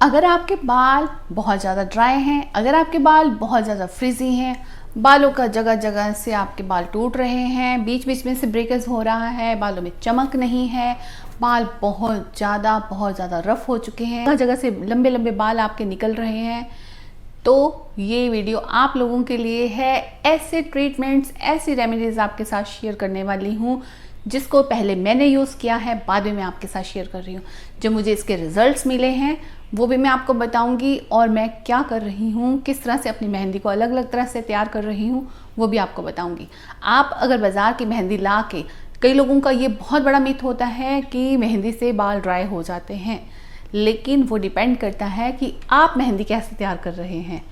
अगर आपके बाल बहुत ज़्यादा ड्राई हैं, अगर आपके बाल बहुत ज़्यादा फ्रिजी हैं, बालों का जगह जगह से आपके बाल टूट रहे हैं, बीच बीच में से ब्रेकेज हो रहा है, बालों में चमक नहीं है, बाल बहुत ज़्यादा रफ हो चुके हैं, जगह जगह से लंबे लंबे बाल आपके निकल रहे हैं, तो ये वीडियो आप लोगों के लिए है। ऐसे ट्रीटमेंट्स, ऐसी रेमेडीज़ आपके साथ शेयर करने वाली हूँ जिसको पहले मैंने यूज़ किया है, बाद में मैं आपके साथ शेयर कर रही हूँ। जो मुझे इसके रिजल्ट्स मिले हैं वो भी मैं आपको बताऊंगी, और मैं क्या कर रही हूँ, किस तरह से अपनी मेहंदी को अलग अलग तरह से तैयार कर रही हूँ वो भी आपको बताऊंगी। आप अगर बाज़ार की मेहंदी ला के, कई लोगों का ये बहुत बड़ा मिथ होता है कि मेहंदी से बाल ड्राई हो जाते हैं, लेकिन वो डिपेंड करता है कि आप मेहंदी कैसे तैयार कर रहे हैं।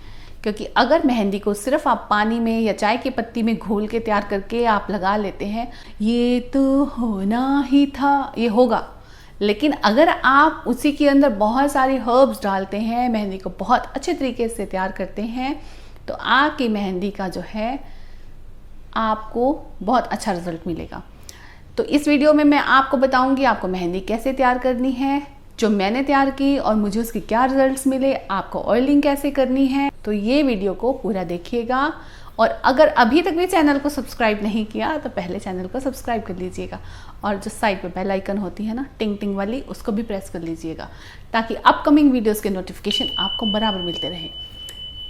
क्योंकि अगर मेहंदी को सिर्फ आप पानी में या चाय की पत्ती में घोल के तैयार करके आप लगा लेते हैं, ये तो होना ही था, ये होगा। लेकिन अगर आप उसी के अंदर बहुत सारी हर्ब्स डालते हैं, मेहंदी को बहुत अच्छे तरीके से तैयार करते हैं, तो आपकी मेहंदी का जो है आपको बहुत अच्छा रिजल्ट मिलेगा। तो इस वीडियो में मैं आपको बताऊंगी आपको मेहंदी कैसे तैयार करनी है, जो मैंने तैयार की और मुझे उसके क्या रिजल्ट्स मिले, आपको ऑयलिंग कैसे करनी है। तो ये वीडियो को पूरा देखिएगा, और अगर अभी तक भी चैनल को सब्सक्राइब नहीं किया तो पहले चैनल को सब्सक्राइब कर लीजिएगा, और जो साइड पे बेल आइकन होती है ना टिंग टिंग वाली, उसको भी प्रेस कर लीजिएगा, ताकि अपकमिंग वीडियोस के नोटिफिकेशन आपको बराबर मिलते रहे।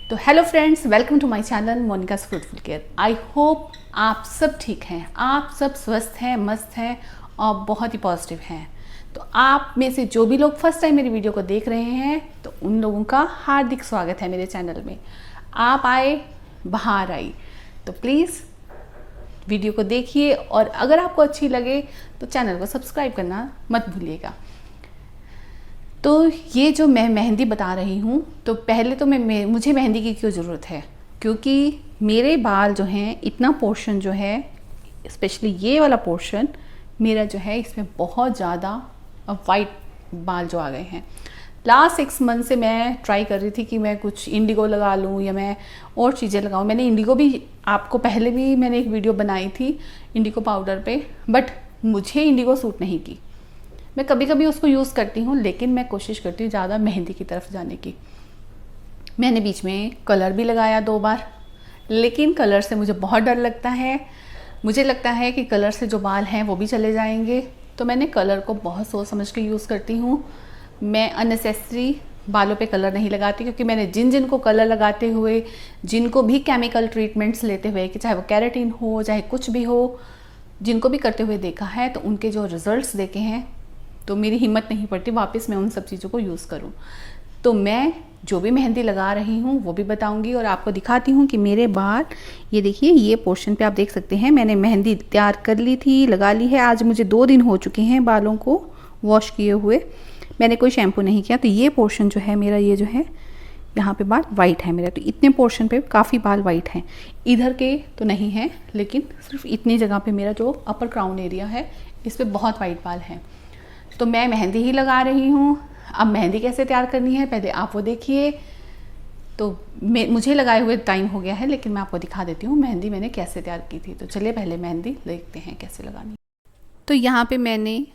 तो hello friends, welcome to my channel Monica's fruitful care. I hope आप सब ठीक हैं, आप सब स्वस्थ हैं, मस्त हैं और बहुत ही पॉजिटिव हैं। तो आप में से जो भी लोग फर्स्ट टाइम मेरी वीडियो को देख रहे हैं, तो उन लोगों का हार्दिक स्वागत है मेरे चैनल में। आप आए, बाहर आई, तो प्लीज़ वीडियो को देखिए, और अगर आपको अच्छी लगे तो चैनल को सब्सक्राइब करना मत भूलिएगा। तो ये जो मैं मेहंदी बता रही हूँ, तो पहले तो मुझे मेहंदी की क्यों ज़रूरत है, क्योंकि मेरे बाल जो हैं, इतना पोर्शन जो है, स्पेशली ये वाला पोर्शन मेरा जो है, इसमें बहुत ज़्यादा वाइट बाल जो आ गए हैं। लास्ट 6 मंथ से मैं ट्राई कर रही थी कि मैं कुछ इंडिगो लगा लूँ या मैं और चीज़ें लगाऊँ। मैंने इंडिगो भी, आपको पहले भी मैंने एक वीडियो बनाई थी इंडिगो पाउडर पे, बट मुझे इंडिगो सूट नहीं की। मैं कभी कभी उसको यूज़ करती हूँ, लेकिन मैं कोशिश करती हूँ ज़्यादा मेहंदी की तरफ जाने की। मैंने बीच में कलर भी लगाया 2 बार, लेकिन कलर से मुझे बहुत डर लगता है। मुझे लगता है कि कलर से जो बाल हैं वो भी चले जाएंगे, तो मैंने कलर को बहुत सोच समझ के यूज़ करती हूँ। मैं अननेसेसरी बालों पे कलर नहीं लगाती, क्योंकि मैंने जिन को कलर लगाते हुए, जिनको भी केमिकल ट्रीटमेंट्स लेते हुए, कि चाहे वो केराटिन हो चाहे कुछ भी हो, जिनको भी करते हुए देखा है, तो उनके जो रिजल्ट्स देखे हैं, तो मेरी हिम्मत नहीं पड़ती वापस मैं उन सब चीज़ों को यूज़ करूँ। तो मैं जो भी मेहंदी लगा रही हूँ वो भी बताऊंगी, और आपको दिखाती हूँ कि मेरे बाल, ये देखिए, ये पोर्शन पे आप देख सकते हैं मैंने मेहंदी तैयार कर ली थी, लगा ली है। आज मुझे 2 दिन हो चुके हैं बालों को वॉश किए हुए, मैंने कोई शैम्पू नहीं किया। तो ये पोर्शन जो है मेरा, ये जो है यहाँ पे बाल वाइट है मेरा, तो इतने पोर्शन पे काफ़ी बाल वाइट हैं। इधर के तो नहीं है, लेकिन सिर्फ इतनी जगह पे मेरा जो अपर क्राउन एरिया है, इस पर बहुत वाइट बाल हैं। तो मैं मेहंदी ही लगा रही हूँ। अब मेहंदी कैसे तैयार करनी है पहले आप वो देखिए। तो मुझे लगाए हुए टाइम हो गया है, लेकिन मैं आपको दिखा देती हूँ मेहंदी मैंने कैसे तैयार की थी। तो चलिए पहले मेहंदी देखते हैं कैसे लगानी। तो यहाँ पे मैंने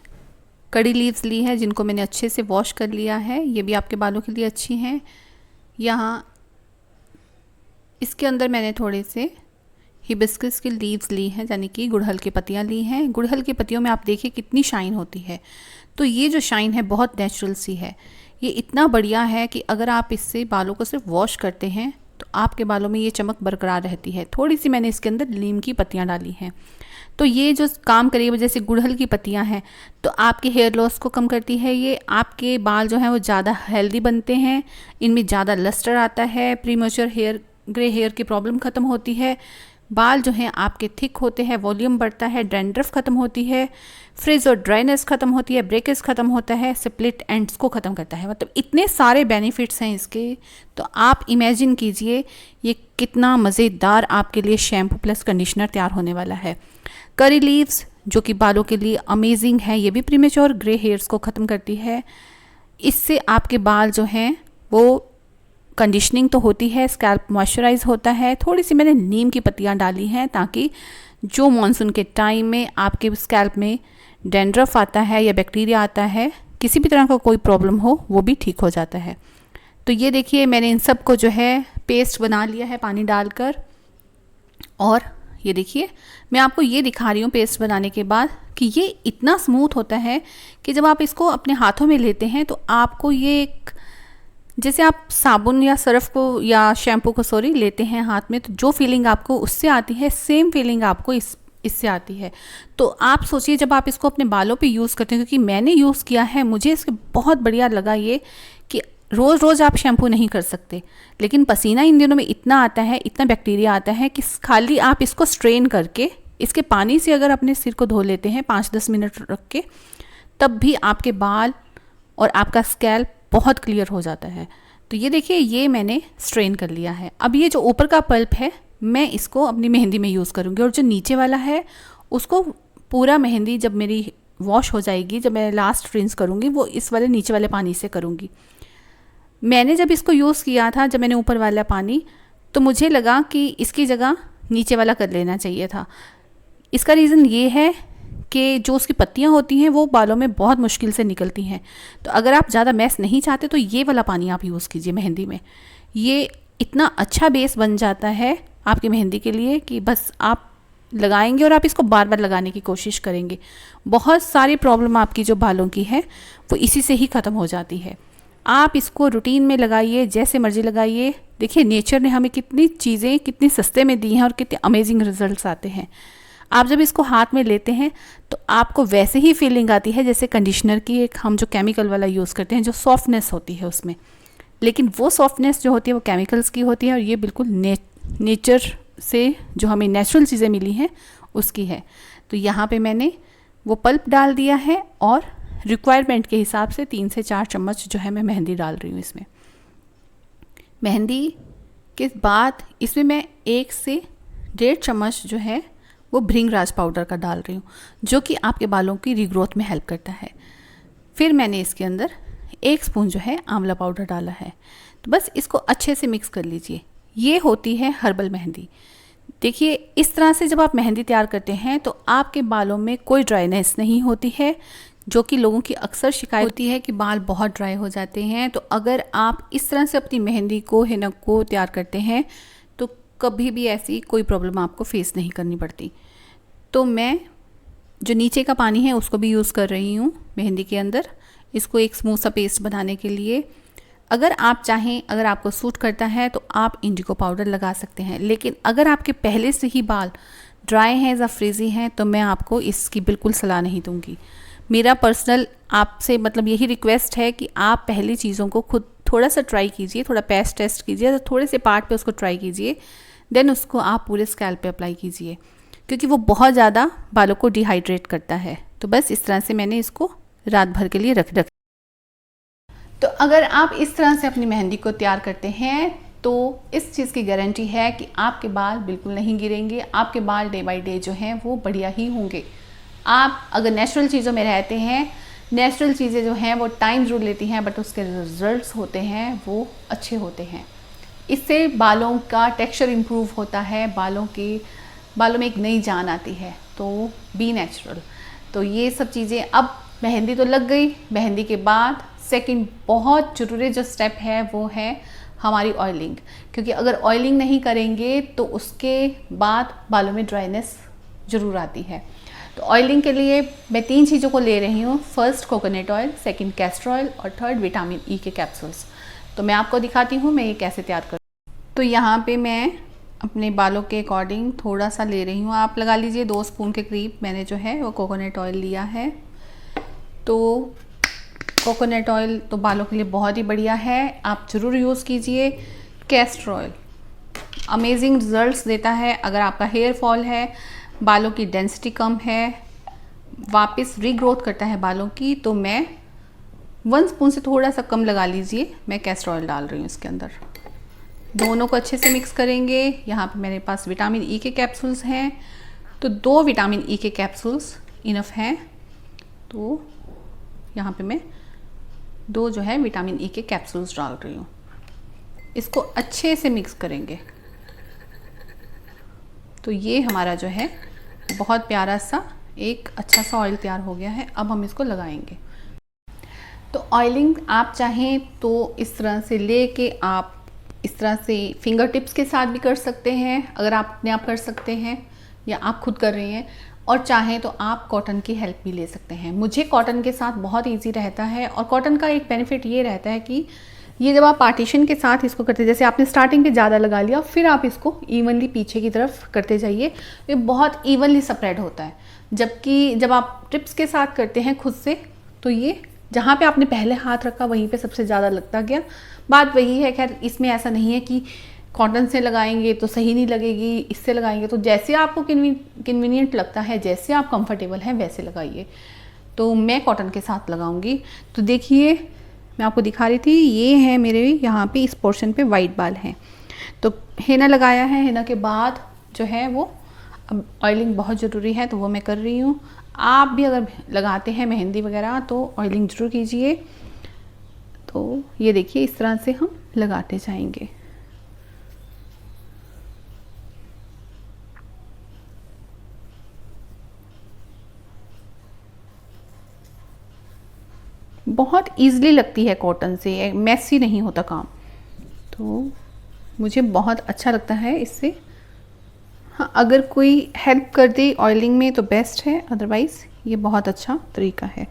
कड़ी लीव्स ली है, जिनको मैंने अच्छे से वॉश कर लिया है। ये भी आपके बालों के लिए अच्छी हैं। यहाँ इसके अंदर मैंने थोड़े से हिबिस्कस की लीव्स ली हैं, यानी कि गुड़हल की पत्तियाँ ली हैं। गुड़हल की पत्तियों में आप देखिए कितनी शाइन होती है। तो ये जो शाइन है बहुत नेचुरल सी है। ये इतना बढ़िया है कि अगर आप इससे बालों को सिर्फ वॉश करते हैं तो आपके बालों में ये चमक बरकरार रहती है। थोड़ी सी मैंने इसके अंदर नीम की पत्तियाँ डाली हैं, तो ये जो काम करेगी, जैसे गुड़हल की पत्तियाँ हैं, तो आपके हेयर लॉस को कम करती है। ये आपके बाल जो हैं वो ज़्यादा हेल्दी बनते हैं, इनमें ज़्यादा लस्टर आता है, प्रीमेच्योर हेयर, ग्रे हेयर की प्रॉब्लम ख़त्म होती है, बाल जो हैं आपके थिक होते हैं, वॉल्यूम बढ़ता है, डैंड्रफ ख़त्म होती है, फ्रिज और ड्राइनेस ख़त्म होती है, ब्रेकेज ख़त्म होता है, स्प्लिट एंड्स को ख़त्म करता है। मतलब इतने सारे बेनिफिट्स हैं इसके। तो आप इमेजिन कीजिए ये कितना मज़ेदार आपके लिए शैम्पू प्लस कंडीशनर तैयार होने वाला है। करी लीव्स जो कि बालों के लिए अमेजिंग है, ये भी प्रीमेच्योर ग्रे हेयर्स को ख़त्म करती है। इससे आपके बाल जो हैं वो कंडीशनिंग तो होती है, स्कैल्प मॉइस्चराइज होता है। थोड़ी सी मैंने नीम की पत्तियां डाली हैं, ताकि जो मॉनसून के टाइम में आपके स्कैल्प में डैंड्रफ आता है या बैक्टीरिया आता है, किसी भी तरह का कोई प्रॉब्लम हो, वो भी ठीक हो जाता है। तो ये देखिए मैंने इन सब को जो है पेस्ट बना लिया है पानी डालकर। और ये देखिए मैं आपको ये दिखा रही हूँ पेस्ट बनाने के बाद कि ये इतना स्मूथ होता है कि जब आप इसको अपने हाथों में लेते हैं तो आपको ये एक, जैसे आप साबुन या सर्फ को या शैम्पू को सॉरी लेते हैं हाथ में, तो जो फीलिंग आपको उससे आती है सेम फीलिंग आपको इससे आती है। तो आप सोचिए जब आप इसको अपने बालों पे यूज़ करते हैं, क्योंकि मैंने यूज़ किया है, मुझे इसके बहुत बढ़िया लगा ये कि रोज़ रोज़ आप शैम्पू नहीं कर सकते, लेकिन पसीना इन दिनों में इतना आता है, इतना बैक्टीरिया आता है कि खाली आप इसको स्ट्रेन करके इसके पानी से अगर अपने सिर को धो लेते हैं 5-10 मिनट रख के, तब भी आपके बाल और आपका स्कैल्प बहुत क्लियर हो जाता है। तो ये देखिए ये मैंने स्ट्रेन कर लिया है। अब ये जो ऊपर का पल्प है मैं इसको अपनी मेहंदी में यूज़ करूँगी, और जो नीचे वाला है उसको पूरा मेहंदी जब मेरी वॉश हो जाएगी, जब मैं लास्ट रिंस करूँगी वो इस वाले नीचे वाले पानी से करूँगी। मैंने जब इसको यूज़ किया था, जब मैंने ऊपर वाला पानी, तो मुझे लगा कि इसकी जगह नीचे वाला कर लेना चाहिए था। इसका रीज़न ये है कि जो उसकी पत्तियां होती हैं वो बालों में बहुत मुश्किल से निकलती हैं। तो अगर आप ज़्यादा मैस नहीं चाहते तो ये वाला पानी आप यूज़ कीजिए मेहंदी में। ये इतना अच्छा बेस बन जाता है आपकी मेहंदी के लिए कि बस आप लगाएंगे और आप इसको बार बार लगाने की कोशिश करेंगे। बहुत सारी प्रॉब्लम आपकी जो बालों की है वो इसी से ही ख़त्म हो जाती है। आप इसको रूटीन में लगाइए, जैसे मर्जी लगाइए। देखिए नेचर ने हमें कितनी चीज़ें कितनी सस्ते में दी हैं और कितने अमेजिंग रिजल्ट्स आते हैं। आप जब इसको हाथ में लेते हैं तो आपको वैसे ही फीलिंग आती है जैसे कंडीशनर की एक हम जो केमिकल वाला यूज़ करते हैं, जो सॉफ्टनेस होती है उसमें, लेकिन वो सॉफ्टनेस जो होती है वो केमिकल्स की होती है, और ये बिल्कुल नेचर से जो हमें नेचुरल चीज़ें मिली हैं उसकी है। तो यहाँ पे मैंने वो पल्प डाल दिया है और रिक्वायरमेंट के हिसाब से 3 से 4 चम्मच जो है मैं मेहंदी डाल रही हूँ इसमें। मेहंदी के बाद इसमें मैं 1 से 1.5 चम्मच जो है वो भृंगराज पाउडर का डाल रही हूँ, जो कि आपके बालों की रीग्रोथ में हेल्प करता है। फिर मैंने इसके अंदर 1 स्पून जो है आंवला पाउडर डाला है। तो बस इसको अच्छे से मिक्स कर लीजिए। ये होती है हर्बल मेहंदी। देखिए इस तरह से जब आप मेहंदी तैयार करते हैं तो आपके बालों में कोई ड्राइनेस नहीं होती है, जो कि लोगों की अक्सर शिकायत होती है कि बाल बहुत ड्राई हो जाते हैं। तो अगर आप इस तरह से अपनी मेहंदी को हिना को तैयार करते हैं तो कभी भी ऐसी कोई प्रॉब्लम आपको फेस नहीं करनी पड़ती। तो मैं जो नीचे का पानी है उसको भी यूज़ कर रही हूँ मेहंदी के अंदर, इसको एक स्मूथ सा पेस्ट बनाने के लिए। अगर आप चाहें, अगर आपको सूट करता है तो आप इंडिगो पाउडर लगा सकते हैं, लेकिन अगर आपके पहले से ही बाल ड्राई हैं या फ्रीजी हैं तो मैं आपको इसकी बिल्कुल सलाह नहीं दूंगी। मेरा पर्सनल आपसे मतलब यही रिक्वेस्ट है कि आप पहली चीज़ों को खुद थोड़ा सा ट्राई कीजिए, थोड़ा पेस्ट टेस्ट कीजिए, तो थोड़े से पार्ट पे उसको ट्राई कीजिए, देन उसको आप पूरे स्कैल्प पे अप्लाई कीजिए, क्योंकि वो बहुत ज़्यादा बालों को डिहाइड्रेट करता है। तो बस इस तरह से मैंने इसको रात भर के लिए रख। तो अगर आप इस तरह से अपनी मेहंदी को तैयार करते हैं तो इस चीज़ की गारंटी है कि आपके बाल बिल्कुल नहीं गिरेंगे, आपके बाल डे बाय डे जो हैं वो बढ़िया ही होंगे। आप अगर नेचुरल चीज़ों में रहते हैं, नेचुरल चीज़ें जो हैं वो टाइम ज़रूर लेती हैं बट उसके रिजल्ट्स होते हैं वो अच्छे होते हैं। इससे बालों का टेक्सचर इम्प्रूव होता है, बालों में एक नई जान आती है। तो बी नेचुरल। तो ये सब चीज़ें, अब मेहंदी तो लग गई, मेहंदी के बाद सेकंड बहुत ज़रूरी जो स्टेप है वो है हमारी ऑयलिंग, क्योंकि अगर ऑयलिंग नहीं करेंगे तो उसके बाद बालों में ड्राइनेस ज़रूर आती है। तो ऑयलिंग के लिए मैं 3 चीज़ों को ले रही हूँ। First coconut oil, second castor oil और थर्ड विटामिन ई के कैप्सूल्स। तो मैं आपको दिखाती हूँ मैं ये कैसे तैयार कर। तो यहाँ पे मैं अपने बालों के अकॉर्डिंग थोड़ा सा ले रही हूँ, आप लगा लीजिए 2 स्पून के करीब मैंने जो है वो कोकोनट ऑयल लिया है। तो कोकोनट ऑयल तो बालों के लिए बहुत ही बढ़िया है, आप ज़रूर यूज़ कीजिए। कैस्टर ऑयल अमेजिंग रिजल्ट्स देता है। अगर आपका हेयर फॉल है, बालों की डेंसिटी कम है, वापस रीग्रोथ करता है बालों की, तो मैं 1 स्पून से थोड़ा सा कम लगा लीजिए, मैं कैस्टर ऑयल डाल रही हूँ इसके अंदर। दोनों को अच्छे से मिक्स करेंगे। यहाँ पे मेरे पास विटामिन ई के कैप्सूल्स हैं, तो 2 विटामिन ई के कैप्सूल्स इनफ हैं। तो यहाँ पे मैं 2 जो है विटामिन ई के कैप्सूल्स डाल रही हूँ। इसको अच्छे से मिक्स करेंगे। तो ये हमारा जो है बहुत प्यारा सा एक अच्छा सा ऑयल तैयार हो गया है। अब हम इसको लगाएंगे। तो ऑयलिंग आप चाहें तो इस तरह से लेके आप इस तरह से फिंगर टिप्स के साथ भी कर सकते हैं, अगर आप अपने आप कर सकते हैं या आप खुद कर रही हैं, और चाहें तो आप कॉटन की हेल्प भी ले सकते हैं। मुझे कॉटन के साथ बहुत इजी रहता है, और कॉटन का एक बेनिफिट ये रहता है कि ये जब आप पार्टीशन के साथ इसको करते हैं, जैसे आपने स्टार्टिंग पे ज़्यादा लगा लिया, फिर आप इसको इवनली पीछे की तरफ करते जाइए, ये बहुत इवनली स्प्रेड होता है। जबकि जब आप टिप्स के साथ करते हैं खुद से, तो ये जहाँ पे आपने पहले हाथ रखा वहीं पे सबसे ज़्यादा लगता गया। बात वही है, खैर इसमें ऐसा नहीं है कि कॉटन से लगाएंगे तो सही नहीं लगेगी, इससे लगाएंगे तो जैसे आपको कन्वीनियंट लगता है, जैसे आप कंफर्टेबल हैं वैसे लगाइए। तो मैं कॉटन के साथ लगाऊंगी। तो देखिए मैं आपको दिखा रही थी, ये है मेरे यहाँ पे इस पोर्शन पे वाइट बाल हैं। तो हेना लगाया है, हेना के बाद जो है वो अब ऑयलिंग बहुत ज़रूरी है, तो वो मैं कर रही हूँ। आप भी अगर लगाते हैं मेहंदी वगैरह तो ऑयलिंग ज़रूर कीजिए। तो ये देखिए इस तरह से हम लगाते जाएंगे। बहुत ईज़िली लगती है कॉटन से, मैसी नहीं होता काम, तो मुझे बहुत अच्छा लगता है इससे। हाँ, अगर कोई हेल्प कर दे ऑयलिंग में तो बेस्ट है, अदरवाइज़ ये बहुत अच्छा तरीका है।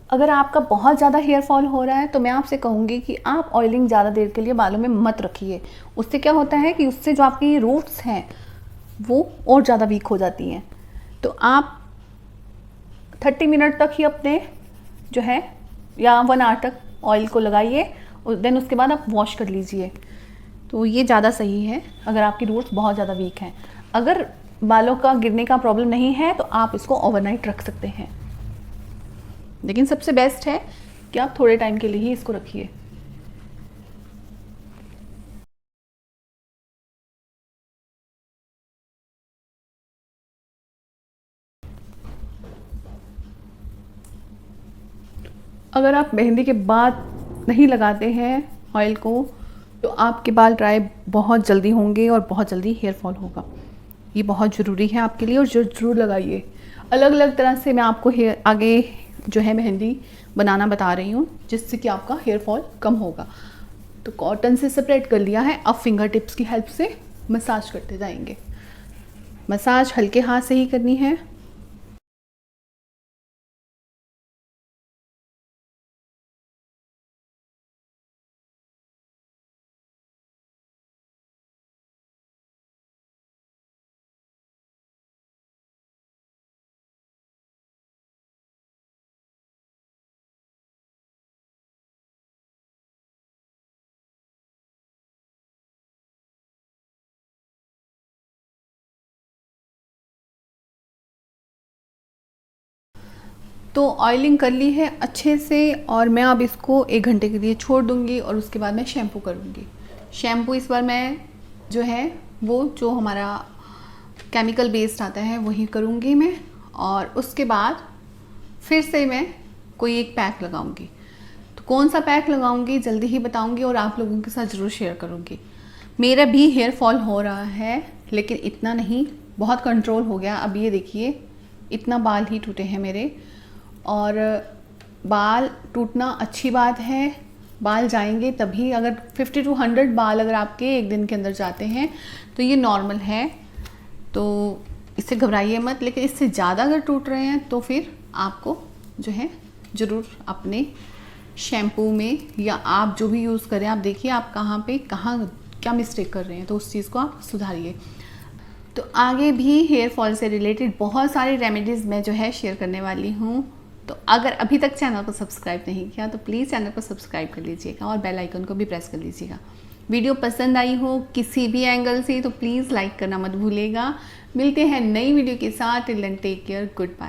अगर आपका बहुत ज़्यादा हेयर फॉल हो रहा है तो मैं आपसे कहूँगी कि आप ऑयलिंग ज़्यादा देर के लिए बालों में मत रखिए। उससे क्या होता है कि उससे जो आपकी रूट्स हैं वो और ज़्यादा वीक हो जाती हैं। तो आप 30 मिनट तक ही अपने जो है या 1 आवर तक ऑयल को लगाइए, और देन उसके बाद आप वॉश कर लीजिए। तो ये ज़्यादा सही है अगर आपकी रूट्स बहुत ज़्यादा वीक हैं। अगर बालों का गिरने का प्रॉब्लम नहीं है तो आप इसको ओवरनाइट रख सकते हैं, लेकिन सबसे बेस्ट है कि आप थोड़े टाइम के लिए ही इसको रखिए। अगर आप मेहंदी के बाद नहीं लगाते हैं ऑयल को तो आपके बाल ड्राई बहुत जल्दी होंगे और बहुत जल्दी हेयर फॉल होगा। ये बहुत ज़रूरी है आपके लिए, और ज़रूर लगाइए। अलग अलग तरह से मैं आपको हेयर आगे जो है मेहंदी बनाना बता रही हूँ, जिससे कि आपका हेयर फॉल कम होगा। तो कॉटन से सेपरेट कर लिया है, अब फिंगर टिप्स की हेल्प से मसाज करते जाएंगे। मसाज हल्के हाथ से ही करनी है। तो ऑयलिंग कर ली है अच्छे से, और मैं अब इसको 1 घंटे के लिए छोड़ दूंगी, और उसके बाद मैं शैम्पू करूँगी। शैम्पू इस बार मैं जो है वो जो हमारा केमिकल बेस्ड आता है वही करूँगी मैं, और उसके बाद फिर से मैं कोई एक पैक लगाऊंगी। तो कौन सा पैक लगाऊंगी जल्दी ही बताऊंगी, और आप लोगों के साथ ज़रूर शेयर करूँगी। मेरा भी हेयर फॉल हो रहा है, लेकिन इतना नहीं, बहुत कंट्रोल हो गया। अब ये देखिए इतना बाल ही टूटे हैं मेरे, और बाल टूटना अच्छी बात है, बाल जाएंगे तभी। अगर 50 to 100 बाल अगर आपके एक दिन के अंदर जाते हैं तो ये नॉर्मल है, तो इससे घबराइए मत। लेकिन इससे ज़्यादा अगर टूट रहे हैं तो फिर आपको जो है ज़रूर अपने शैम्पू में, या आप जो भी यूज़ करें, आप देखिए आप कहाँ क्या मिस्टेक कर रहे हैं, तो उस चीज़ को आप सुधारिए। तो आगे भी हेयर फॉल से रिलेटेड बहुत सारी रेमेडीज़ मैं जो है शेयर करने वाली हूँ। तो अगर अभी तक चैनल को सब्सक्राइब नहीं किया तो प्लीज़ चैनल को सब्सक्राइब कर लीजिएगा, और बेल आइकन को भी प्रेस कर लीजिएगा। वीडियो पसंद आई हो किसी भी एंगल से तो प्लीज़ लाइक करना मत भूलिएगा। मिलते हैं नई वीडियो के साथ। Till then take care, good bye.